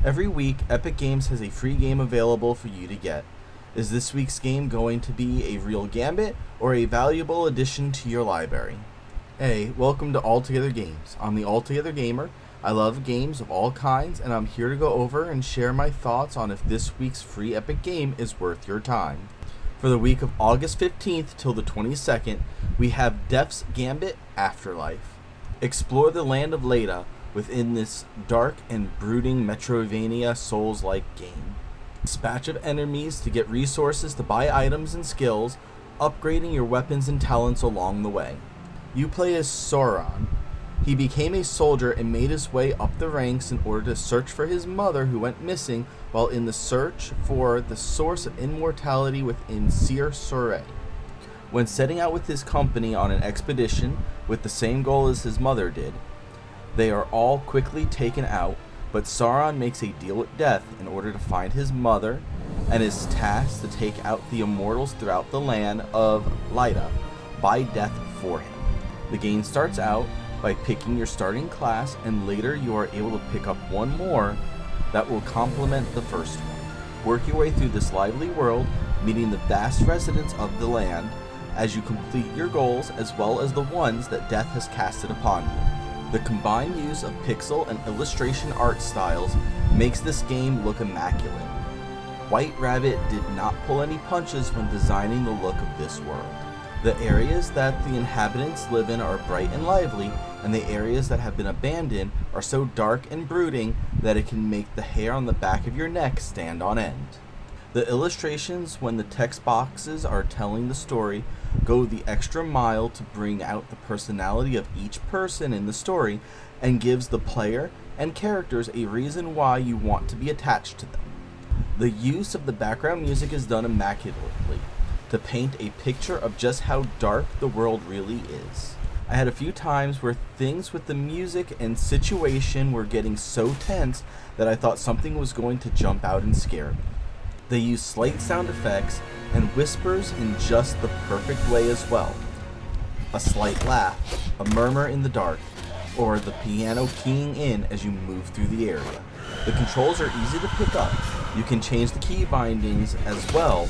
Every week, Epic Games has a free game available for you to get. Is this week's game going to be a real Gambit or a valuable addition to your library? Hey, welcome to Altogether Games. I'm the Altogether Gamer. I love games of all kinds, and I'm here to go over and share my thoughts on if this week's free Epic game is worth your time. For the week of August 15th till the 22nd, we have Death's Gambit Afterlife. Explore the land of Leda within this dark and brooding Metroidvania Souls-like game. Dispatch of enemies to get resources to buy items and skills, upgrading your weapons and talents along the way. You play as Sauron. He became a soldier and made his way up the ranks in order to search for his mother who went missing while in the search for the source of immortality within Ser Soray. When setting out with his company on an expedition with the same goal as his mother did, they are all quickly taken out, but Sauron makes a deal with death in order to find his mother and is tasked to take out the immortals throughout the land of Leda by death for him. The game starts out by picking your starting class, and later you are able to pick up one more that will complement the first one. Work your way through this lively world, meeting the vast residents of the land as you complete your goals as well as the ones that death has casted upon you. The combined use of pixel and illustration art styles makes this game look immaculate. White Rabbit did not pull any punches when designing the look of this world. The areas that the inhabitants live in are bright and lively, and the areas that have been abandoned are so dark and brooding that it can make the hair on the back of your neck stand on end. The illustrations, when the text boxes are telling the story, go the extra mile to bring out the personality of each person in the story and gives the player and characters a reason why you want to be attached to them. The use of the background music is done immaculately to paint a picture of just how dark the world really is. I had a few times where things with the music and situation were getting so tense that I thought something was going to jump out and scare me. They use slight sound effects and whispers in just the perfect way as well. A slight laugh, a murmur in the dark, or the piano keying in as you move through the area. The controls are easy to pick up. You can change the key bindings as well,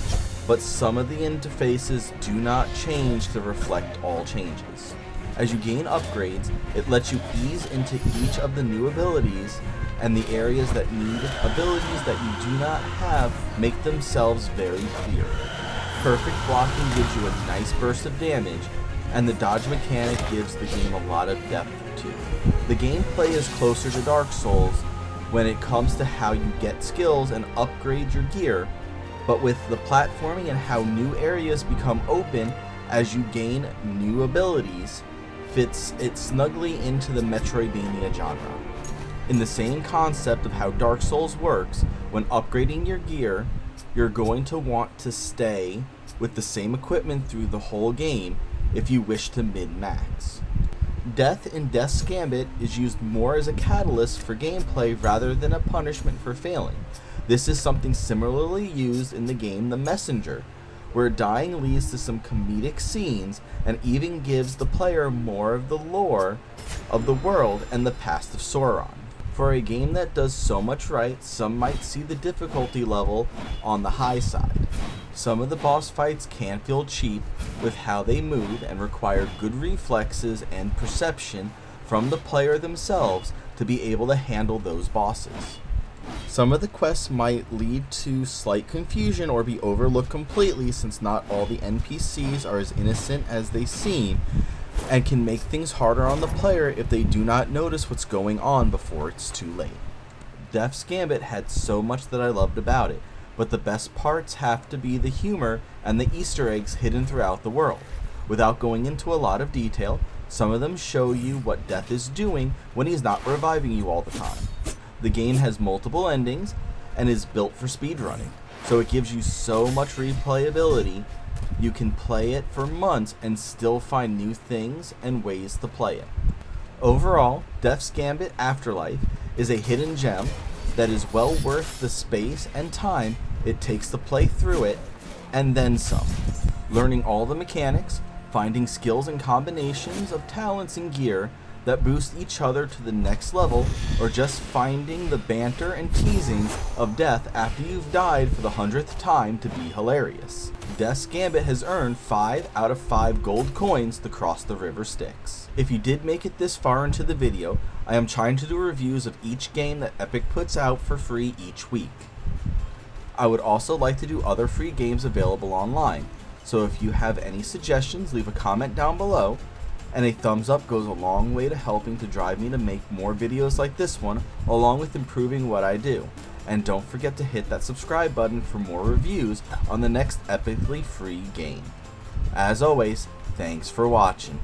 but some of the interfaces do not change to reflect all changes. As you gain upgrades, it lets you ease into each of the new abilities, and the areas that need abilities that you do not have make themselves very clear. Perfect blocking gives you a nice burst of damage, and the dodge mechanic gives the game a lot of depth too. The gameplay is closer to Dark Souls when it comes to how you get skills and upgrade your gear, but with the platforming and how new areas become open as you gain new abilities, fits it snugly into the Metroidvania genre. In the same concept of how Dark Souls works, when upgrading your gear, you're going to want to stay with the same equipment through the whole game if you wish to min-max. Death in Death's Gambit is used more as a catalyst for gameplay rather than a punishment for failing. This is something similarly used in the game The Messenger, where dying leads to some comedic scenes and even gives the player more of the lore of the world and the past of Sauron. For a game that does so much right, some might see the difficulty level on the high side. Some of the boss fights can feel cheap with how they move and require good reflexes and perception from the player themselves to be able to handle those bosses. Some of the quests might lead to slight confusion or be overlooked completely, since not all the NPCs are as innocent as they seem, and can make things harder on the player if they do not notice what's going on before it's too late. Death's Gambit had so much that I loved about it, but the best parts have to be the humor and the Easter eggs hidden throughout the world. Without going into a lot of detail, some of them show you what Death is doing when he's not reviving you all the time. The game has multiple endings and is built for speedrunning, so it gives you so much replayability. You can play it for months and still find new things and ways to play it. Overall, Death's Gambit Afterlife is a hidden gem that is well worth the space and time it takes to play through it, and then some. Learning all the mechanics, finding skills and combinations of talents and gear, that boost each other to the next level, or just finding the banter and teasing of death after you've died for the 100th time to be hilarious. Death's Gambit has earned 5 out of 5 gold coins to cross the river Styx. If you did make it this far into the video, I am trying to do reviews of each game that Epic puts out for free each week. I would also like to do other free games available online, so if you have any suggestions, leave a comment down below, and a thumbs up goes a long way to helping to drive me to make more videos like this one, along with improving what I do. And don't forget to hit that subscribe button for more reviews on the next epically free game. As always, thanks for watching.